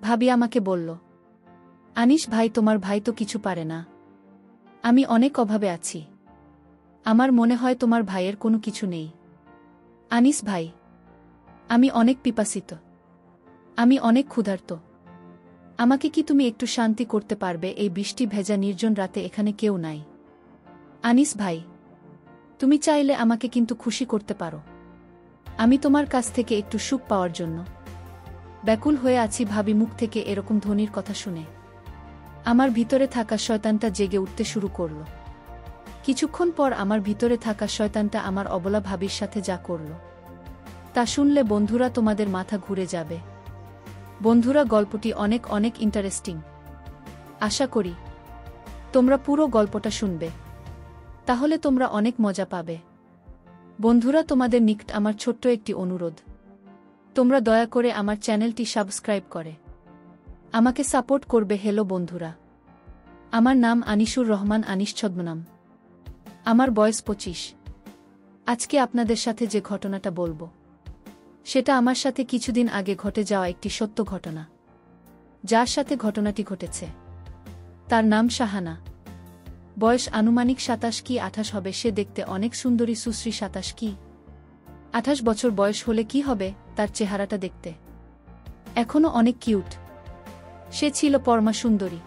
ভাবি আমাকে বলল, আনিস ভাই, তোমার ভাই তো কিছু পারে না। আমি অনেক অভাবে আছি। আমার মনে হয় তোমার ভাইয়ের কোনো কিছু নেই। আনিস ভাই, আমি অনেক পিপাসিত। আমি অনেক ক্ষুধার্ত। আমাকে কি তুমি একটু শান্তি করতে পারবে? এই বৃষ্টি ভেজা নির্জন রাতে এখানে কেউ নাই। আনিস ভাই, তুমি চাইলে আমাকে কিন্তু খুশি করতে পারো। আমি তোমার কাছ থেকে একটু সুখ পাওয়ার জন্য ব্যাকুল হয়ে আছি। ভাবি মুখ থেকে এরকম ধ্বনির কথা শুনে আমার ভিতরে থাকা শয়তানটা জেগে উঠতে শুরু করল। কিছুক্ষণ পর আমার ভিতরে থাকা শয়তানটা আমার অবলা ভাবির সাথে যা করল তা শুনলে বন্ধুরা তোমাদের মাথা ঘুরে যাবে। বন্ধুরা, গল্পটি অনেক অনেক ইন্টারেস্টিং। আশা করি তোমরা পুরো গল্পটা শুনবে, তাহলে তোমরা অনেক মজা পাবে। বন্ধুরা, তোমাদের নিকট আমার ছোট্ট একটি অনুরোধ, তোমরা দয়া করে আমার চ্যানেলটি সাবস্ক্রাইব করে আমাকে সাপোর্ট করবে। হ্যালো বন্ধুরা, আমার নাম আনিসুর রহমান, আনিস ছদ্মনাম। আমার বয়স 25। আজকে আপনাদের সাথে যে ঘটনাটা বলবো সেটা আমার সাথে কিছুদিন আগে ঘটে যাওয়া একটি সত্য ঘটনা। যার সাথে ঘটনাটি ঘটেছে তার নাম শাহানা। বয়স আনুমানিক 27 কি 28 হবে। সে দেখতে অনেক সুন্দরী, সুশ্রী। 27 কি 28 বছর বয়স হলে কি হবে, তার চেহারাটা দেখতে এখনও অনেক কিউট। সে ছিল পরমা সুন্দরী।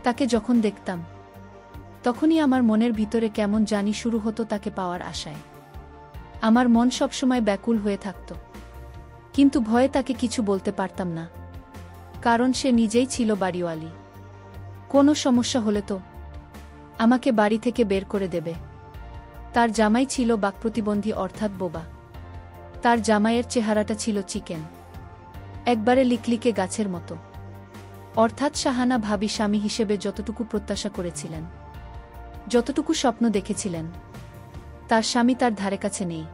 তাকে যখন দেখতাম তখনই আমার মনের ভিতরে কেমন জানি শুরু হতো তাকে পাওয়ার আশায়। আমার মন সবসময় ব্যাকুল হয়ে থাকত, কিন্তু ভয়ে তাকে কিছু বলতে পারতাম না, কারণ সে নিজেই ছিল বাড়িওয়ালি। কোনো সমস্যা হলে তো আমাকে বাড়ি থেকে বের করে দেবে। তার জামাই ছিল বাকপ্রতিবন্ধী, অর্থাৎ বোবা। তার জামাইয়ের চেহারাটা ছিল চিকেন, একবারে লিকলিকে গাছের মতো। অর্থাৎ শাহানা ভাবি স্বামী হিসেবে যতটুকু প্রত্যাশা করেছিলেন, যতটুকু স্বপ্ন দেখেছিলেন, তার স্বামী তার ধারে কাছে নেই।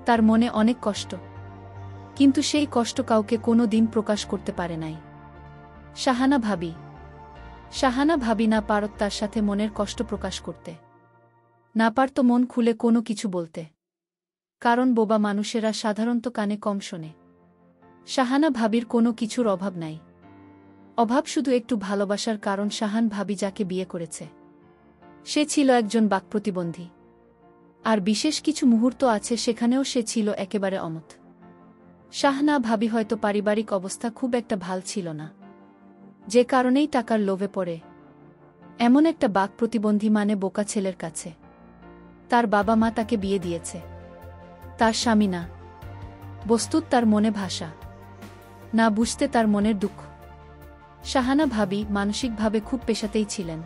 তার মনে অনেক কষ্ট, কিন্তু সেই কষ্ট কাউকে কোনো দিন প্রকাশ করতে পারে নাই। শাহানা ভাবি না পারত তার সাথে মনের কষ্ট প্রকাশ করতে, না পারত মন খুলে কোনো কিছু বলতে, কারণ বোবা মানুষেরা সাধারণত কানে কম শোনে। শাহানা ভাবির কোনো কিছুর অভাব নাই। অভাব শুধু একটু ভালোবাসার, কারণ শাহান ভাবি যাকে বিয়ে করেছে সে ছিল একজন বাকপ্রতিবন্ধী। আর বিশেষ কিছু মুহূর্ত আছে সেখানেও সে ছিল একেবারে অমত। শাহানা ভাবি হয়তো পারিবারিক অবস্থা খুব একটা ভাল ছিল না, যে কারণেই টাকার লোভে পড়ে এমন একটা বাকপ্রতিবন্ধী মানে বোকা ছেলের কাছে তার বাবা মা তাকে বিয়ে দিয়েছে। তার স্বামী না, বস্তুত তার মনে ভাষা না বুঝতে তার মনের দুঃখ। শাহানা ভাবি মানসিকভাবে খুব পেশাতেই ছিলেন।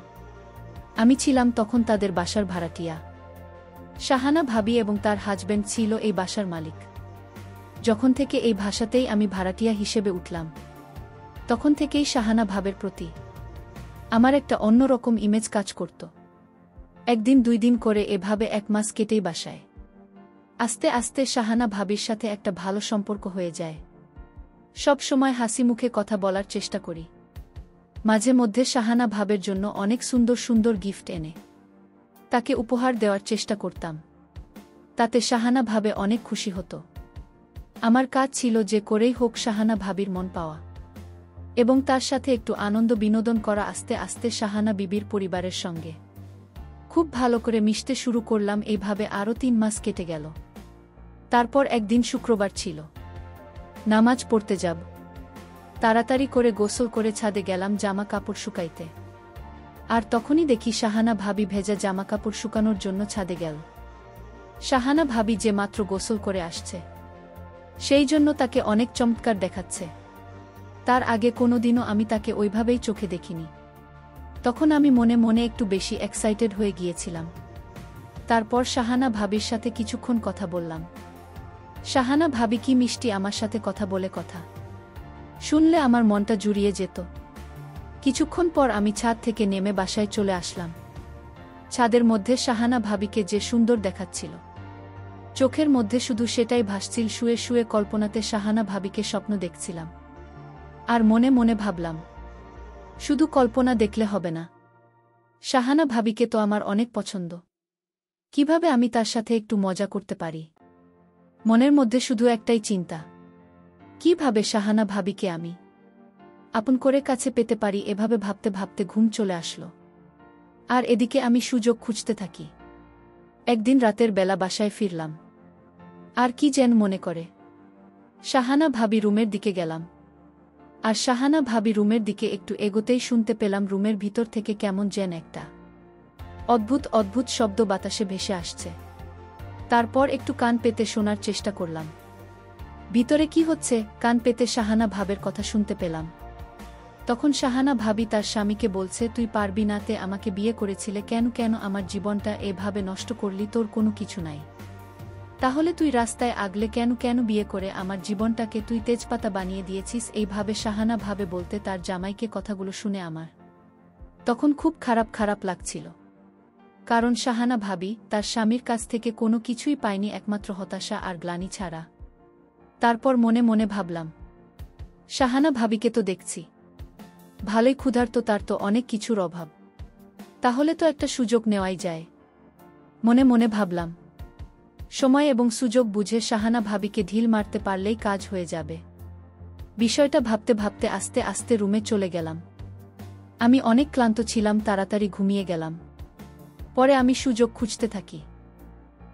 আমি ছিলাম তখন তাদের বাসার ভাড়াটিয়া। শাহানা ভাবি এবং তার হাজব্যান্ড ছিল এই বাসার মালিক। যখন থেকে এই ভাষাতেই আমি ভাড়াটিয়া হিসেবে উঠলাম, তখন থেকেই শাহানা ভাবের প্রতি আমার একটা অন্যরকম ইমেজ কাজ করত। একদিন 2 দিন করে এভাবে 1 মাস কেটেই বাসায়। আস্তে আস্তে শাহানা ভাবির সাথে একটা ভালো সম্পর্ক হয়ে যায়। সব সময় হাসি মুখে কথা বলার চেষ্টা করি। মাঝে মধ্যে শাহানা ভাবের জন্য অনেক সুন্দর সুন্দর গিফট এনে তাকে উপহার দেওয়ার চেষ্টা করতাম। তাতে শাহানা ভাবে অনেক খুশি হতো। আমার কাজ ছিল যে করেই হোক শাহানা ভাবির মন পাওয়া এবং তার সাথে একটু আনন্দ বিনোদন করা। আস্তে আস্তে শাহানা বিবির পরিবারের সঙ্গে খুব ভালো করে মিশতে শুরু করলাম। এইভাবে আরও 3 মাস কেটে গেল। তারপর একদিন শুক্রবার ছিল, নামাজ পড়তে যাব। তাড়াতাড়ি করে গোসল করে ছাদে গেলাম জামা কাপড় শুকাইতে। আর তখনই দেখি শাহানা ভাবি ভেজা জামা কাপড় শুকানোর জন্য ছাদে গেল। শাহানা ভাবি যে মাত্র গোসল করে আসছে, সেই জন্য তাকে অনেক চমৎকার দেখাচ্ছে। তার আগে কোনোদিনও আমি তাকে ওইভাবেই চোখে দেখিনি। তখন আমি মনে মনে একটু বেশি এক্সাইটেড হয়ে গিয়েছিলাম। তারপর শাহানা ভাবির সাথে কিছুক্ষণ কথা বললাম। শাহানা ভাবি কি মিষ্টি আমার সাথে কথা বলে, কথা শুনলে আমার মনটা জুড়িয়ে যেত। কিছুক্ষণ পর আমি ছাদ থেকে নেমে বাসায় চলে আসলাম। ছাদের মধ্যে শাহানা ভাবিকে যে সুন্দর দেখাচ্ছিল, চোখের মধ্যে শুধু সেটাই ভাসছিল। শুয়ে শুয়ে কল্পনাতে শাহানা ভাবিকে স্বপ্ন দেখছিলাম। আর মনে মনে ভাবলাম, শুধু কল্পনা দেখলে হবে না, শাহানা ভাবিকে তো আমার অনেক পছন্দ। কিভাবে আমি তার সাথে একটু মজা করতে পারি? মনের মধ্যে শুধু একটাই চিন্তা, কিভাবে শাহানা ভাবিকে আমি আপন করে কাছে পেতে পারি এভাবে ভাবতে ভাবতে ঘুম চলে আসলো। আর এদিকে আমি সুযোগ খুঁজতে থাকি। একদিন রাতের বেলা বাসায় ফিরলাম। আর কি যেন মনে করে শাহানা ভাবি রুমের দিকে গেলাম। আর শাহানা ভাবি রুমের দিকে একটু এগোতেই শুনতে পেলাম রুমের ভিতর থেকে কেমন যেন একটা অদ্ভুত অদ্ভুত শব্দ বাতাসে ভেসে আসছে। তারপর একটু কান পেতে শোনার চেষ্টা করলাম ভিতরে কি হচ্ছে। কান পেতে শাহানা ভাবের কথা শুনতে পেলাম। তখন শাহানা ভাবি তার স্বামীকে বলছে, তুই পারবি না, তে আমাকে বিয়ে করেছিলে কেন, কেন আমার জীবনটা এভাবে নষ্ট করলি, তোর কোনো কিছু নাই। তাহলে তুই রাস্তায় আগলে কেন, কেন বিয়ে করে আমার জীবনটাকে তুই তেজপাতা বানিয়ে দিয়েছিস। এইভাবে শাহানা ভাবে বলতে তার জামাইকে কথাগুলো শুনে আমার তখন খুব খারাপ খারাপ লাগছিল। কারণ শাহানা ভাবি তার স্বামীর কাছ থেকে কোনো কিছুই পায়নি, একমাত্র হতাশা আর গ্লানি ছাড়া। তারপর মনে মনে ভাবলাম, শাহানা ভাবিকে তো দেখছি ভালোই ক্ষুধার্ত, তার তো অনেক কিছুর অভাব, তাহলে তো একটা সুযোগ নেওয়াই যায়। মনে মনে ভাবলাম, সময় এবং সুযোগ বুঝে শাহানা ভাবিকে ঢিল মারতে পারলেই কাজ হয়ে যাবে। বিষয়টা ভাবতে ভাবতে আস্তে আস্তে রুমে চলে গেলাম। আমি অনেক ক্লান্ত ছিলাম, তাড়াতাড়ি ঘুমিয়ে গেলাম। পরে আমি সুযোগ খুঁজতে থাকি।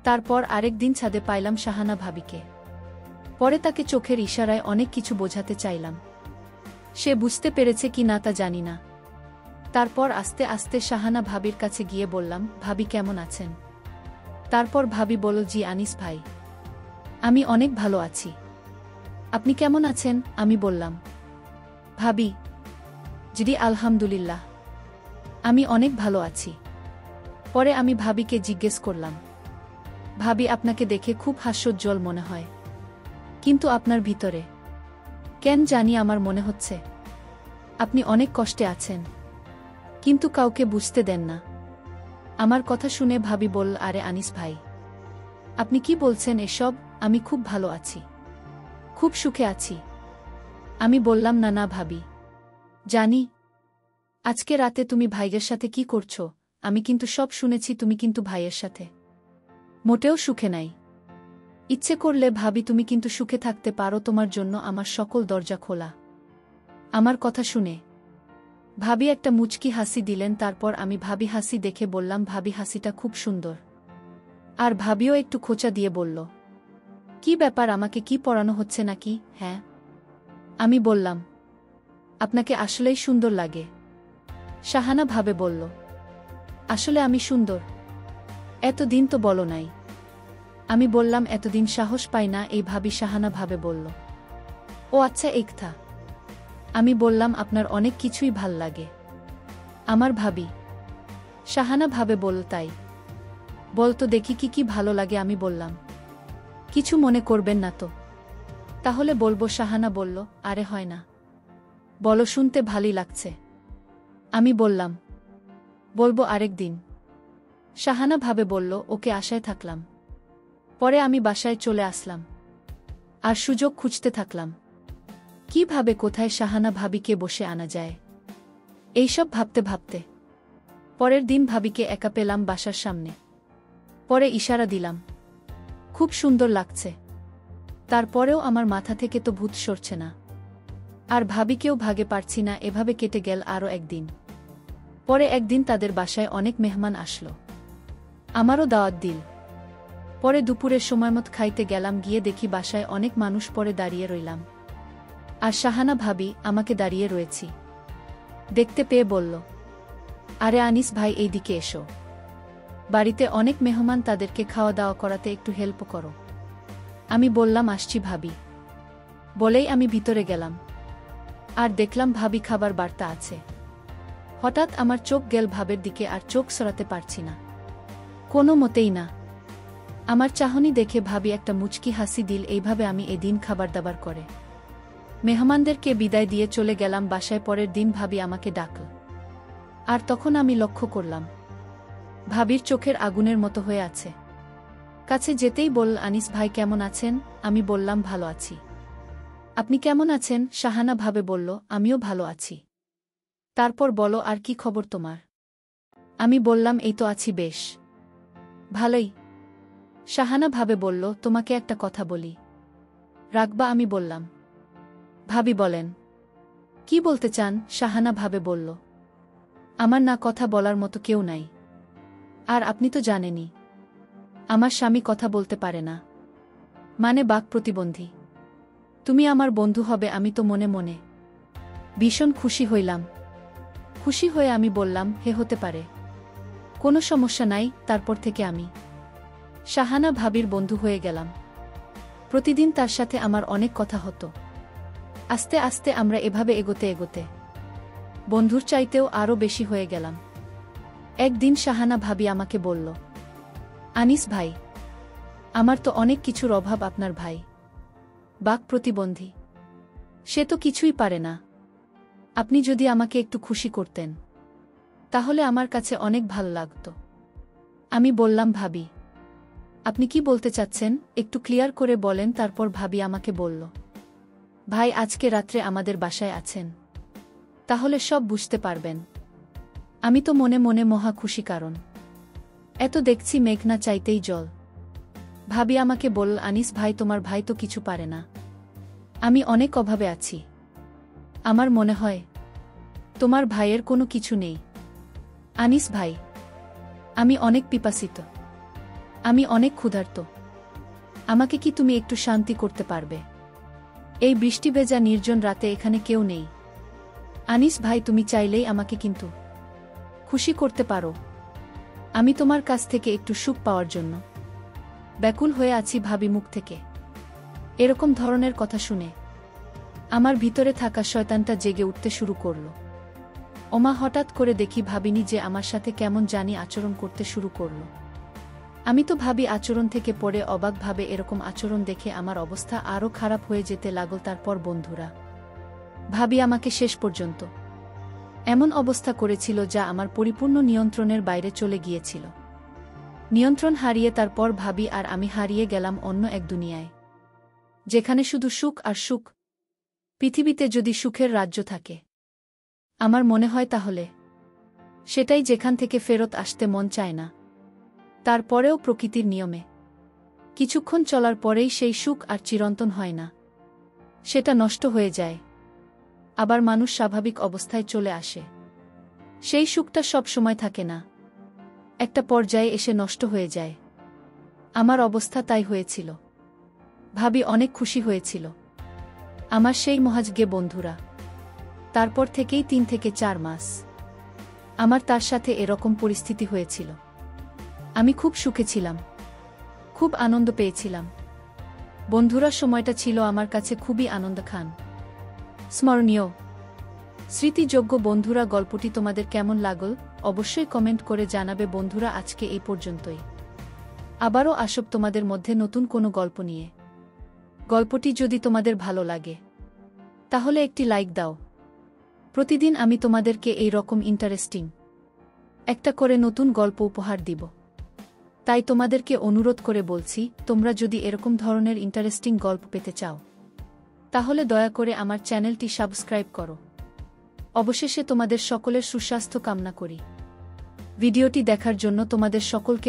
তারপর আরেক দিন ছাদে পাইলাম শাহানা ভাবিকে। পরে তাকে চোখের ইশারায় অনেক কিছু বোঝাতে চাইলাম। সে বুঝতে পেরেছে কি না তা জানি না। তারপর আস্তে আস্তে শাহানা ভাবির কাছে গিয়ে বললাম, ভাবি কেমন আছেন? তারপর ভাবি বলল, জি আনিস ভাই, আমি অনেক ভালো আছি। আপনি কেমন আছেন? আমি বললাম, ভাবি জি আলহামদুলিল্লাহ, আমি অনেক ভালো আছি। পরে আমি ভাবিকে জিজ্ঞেস করলাম, ভাবি আপনাকে দেখে খুব হাস্যোজ্জ্বল মনে হয়, কিন্তু আপনার ভিতরে কেন জানি আমার মনে হচ্ছে আপনি অনেক কষ্টে আছেন, কিন্তু কাউকে বুঝতে দেন না। আমার কথা শুনে ভাবি বলল, আরে আনিস ভাই, আপনি কি বলছেন এসব? আমি খুব ভালো আছি, খুব সুখে আছি। আমি বললাম, না না ভাবি, জানি আজকে রাতে তুমি ভাইয়ের সাথে কি করছো, আমি কিন্তু সব শুনেছি। তুমি কিন্তু ভাইয়ের সাথে মোটেও সুখে নাই। ইচ্ছে করলে ভাবি তুমি কিন্তু সুখে থাকতে পারো, তোমার জন্য আমার সকল দরজা খোলা। আমার কথা শুনে ভাবি একটা মুচকি হাসি দিলেন। তারপর আমি ভাবি হাসি দেখে বললাম, ভাবি হাসিটা খুব সুন্দর। আর ভাবিও একটু খোঁচা দিয়ে বলল, কি ব্যাপার, আমাকে কি পড়ানো হচ্ছে নাকি? হ্যাঁ, আমি বললাম, আপনাকে আসলেই সুন্দর লাগে। শাহানা ভাবে বলল, আসলে আমি সুন্দর? এতদিন তো বলো নাই। আমি বললাম, এতদিন সাহস পাই না। এই ভাবি শাহানা ভাবে বলল, ও আচ্ছা এই কথা। আমি বললাম, আপনার অনেক কিছুই ভাল লাগে আমার ভাবি। শাহানা ভাবে বলল, তাই বলতো দেখি কি কি ভালো লাগে। আমি বললাম, কিছু মনে করবেন না তো? তাহলে বলবো। শাহানা বলল, আরে হয় না, বলো, শুনতে ভালোই লাগছে। আমি বললাম, বলবো আরেক দিন। শাহানা ভাবে বলল, ওকে, আশায় থাকলাম। পরে আমি বাসায় চলে আসলাম আর সুযোগ খুঁজতে থাকলাম কিভাবে কোথায় শাহানা ভাবিকে বসে আনা যায়। এইসব ভাবতে ভাবতে পরের দিন ভাবিকে একা পেলাম বাসার সামনে। পরে ইশারা দিলাম, খুব সুন্দর লাগছে। তারপরেও আমার মাথা থেকে তো ভূত সরছে না, আর ভাবিকেও ভাগে পারছি না। এভাবে কেটে গেল আরও একদিন। পরে একদিন তাদের বাসায় অনেক মেহমান আসলো, আমারও দাওয়াত দিল। পরে দুপুরের সময়মত খাইতে গেলাম, গিয়ে দেখি বাসায় অনেক মানুষ। পরে দাঁড়িয়ে রইলাম, আর শাহানা ভাবি আমাকে দাঁড়িয়ে রয়েছি দেখতে পেয়ে বলল, আরে আনিস ভাই, এই দিকে এসো, বাড়িতে অনেক মেহমান, তাদেরকে খাওয়া দাওয়া করাতে একটু হেল্প করো। আমি বললাম, আসছি ভাবি। বলেই আমি ভিতরে গেলাম আর দেখলাম ভাবি খাবার বার্তা আছে। হঠাৎ আমার চোখ গেল ভাবের দিকে, আর চোখ সরাতে পারছি না, কোনো মতেই না। আমার চাহনি দেখে ভাবি একটা মুচকি হাসি দিল। এইভাবে আমি এদিন খাবার দাবার করে মেহমানদেরকে বিদায় দিয়ে চলে গেলাম বাসায়। পরের দিন ভাবি আমাকে ডাকল, আর তখন আমি লক্ষ্য করলাম ভাবির চোখের আগুনের মতো হয়ে আছে। কাছে যেতেই বলল, আনিস ভাই কেমন আছেন? আমি বললাম, ভালো আছি। আপনি কেমন আছেন? শাহানা ভাবে বলল, আমিও ভালো আছি। তারপর বলো, আর কি খবর তোমার? আমি বললাম, এই তো আছি বেশ ভালোই। শাহানা ভাবে বলল, তোমাকে একটা কথা বলি, রাখবা? আমি বললাম, ভাবি বলেন। কি বলতে চান? শাহানা ভাবে বলল। আমার না কথা বলার মতো কেউ নাই। আর আপনি তো জানেনই আমার স্বামী কথা বলতে পারে না, মানে বাক প্রতিবন্ধী। তুমি আমার বন্ধু হবে। আমি তো মনে মনে ভীষণ খুশি হইলাম। খুশি হয়ে আমি বললাম, হে হতে পারে, কোনো সমস্যা নাই। তারপর থেকে আমি শাহানা ভাবির বন্ধু হয়ে গেলাম। প্রতিদিন তার সাথে আমার অনেক কথা হতো। আস্তে আস্তে আমরা এভাবে এগোতে এগোতে বন্ধুর চাইতেও আরও বেশি হয়ে গেলাম। একদিন শাহানা ভাবি আমাকে বলল, আনিস ভাই, আমার তো অনেক কিছুর অভাব। আপনার ভাই বাক প্রতিবন্ধী, সে তো কিছুই পারে না। আপনি যদি আমাকে একটু খুশি করতেন তাহলে আমার কাছে অনেক ভালো লাগতো। আমি বললাম, ভাবি, আপনি কি বলতে চাচ্ছেন? একটু ক্লিয়ার করে বলেন। তারপর ভাবি আমাকে বলল, ভাই আজকে রাত্রে আমাদের বাসায় আছেন, তাহলে সব বুঝতে পারবেন। আমি তো মনে মনে মহা খুশি, কারণ এত দেখছি মেঘনা চাইতেই জল। ভাবি আমাকে বলল, আনিস ভাই, তোমার ভাই তো কিছু পারে না। আমি অনেক অভাবে আছি। আমার মনে হয় তোমার ভাইয়ের কোনো কিছু নেই। আনিস ভাই, আমি অনেক পিপাসিত, আমি অনেক ক্ষুধার্ত। আমাকে কি তুমি একটু শান্তি করতে পারবে? এই বৃষ্টি ভেজা নির্জন রাতে এখানে কেউ নেই। আনিস ভাই, তুমি চাইলেই আমাকে কিন্তু খুশি করতে পারো। আমি তোমার কাছ থেকে একটু সুখ পাওয়ার জন্য ব্যাকুল হয়ে আছি। ভাবি মুখ থেকে এরকম ধরনের কথা শুনে আমার ভিতরে থাকা শয়তানটা জেগে উঠতে শুরু করল। ওমা, হঠাৎ করে দেখি ভাবিনি যে আমার সাথে কেমন জানি আচরণ করতে শুরু করল। আমি তো ভাবি আচরণ থেকে পড়ে অবাকভাবে এরকম আচরণ দেখে আমার অবস্থা আরও খারাপ হয়ে যেতে লাগল। তারপর বন্ধুরা ভাবি আমাকে শেষ পর্যন্ত এমন অবস্থা করেছিল যা আমার পরিপূর্ণ নিয়ন্ত্রণের বাইরে চলে গিয়েছিল। নিয়ন্ত্রণ হারিয়ে তারপর ভাবি আর আমি হারিয়ে গেলাম অন্য এক দুনিয়ায়, যেখানে শুধু সুখ আর সুখ। পৃথিবীতে যদি সুখের রাজ্য থাকে, আমার মনে হয় তাহলে সেটাই যেখান থেকে ফেরত আসতে মন চায় না। তারপরেও প্রকৃতির নিয়মে কিছুক্ষণ চলার পরেই সেই সুখ আর চিরন্তন হয় না, সেটা নষ্ট হয়ে যায়। আবার মানুষ স্বাভাবিক অবস্থায় চলে আসে। সেই সুখটা সব সময় থাকে না, একটা পর্যায়ে এসে নষ্ট হয়ে যায়। আমার অবস্থা তাই হয়েছিল। ভাবি অনেক খুশি হয়েছিল আমার সেই মহাজগে বন্ধুরা। তারপর থেকেই 3 থেকে 4 মাস আমার তার সাথে এরকম পরিস্থিতি হয়েছিল। আমি খুব সুখে ছিলাম, খুব আনন্দ পেয়েছিলাম। বন্ধুরা সময়টা ছিল আমার কাছে খুবই আনন্দখান, স্মরণীয়, স্মৃতিযোগ্য। বন্ধুরা, গল্পটি তোমাদের কেমন লাগল অবশ্যই কমেন্ট করে জানাবে। বন্ধুরা, আজকে এই পর্যন্তই। আবারও আসব তোমাদের মধ্যে নতুন কোনো গল্প নিয়ে। গল্পটি যদি তোমাদের ভালো লাগে তাহলে একটি লাইক দাও। প্রতিদিন আমি তোমাদেরকে এই রকম ইন্টারেস্টিং একটা করে নতুন গল্প উপহার দিব। তাই তোমাদেরকে অনুরোধ করে বলছি, তোমরা যদি এরকম ধরনের ইন্টারেস্টিং গল্প পেতে চাও তাহলে দয়া করে আমার চ্যানেলটি সাবস্ক্রাইব করো। অবশেষে তোমাদের সকলের সুস্বাস্থ্য কামনা করি। ভিডিওটি দেখার জন্য তোমাদের সকলকে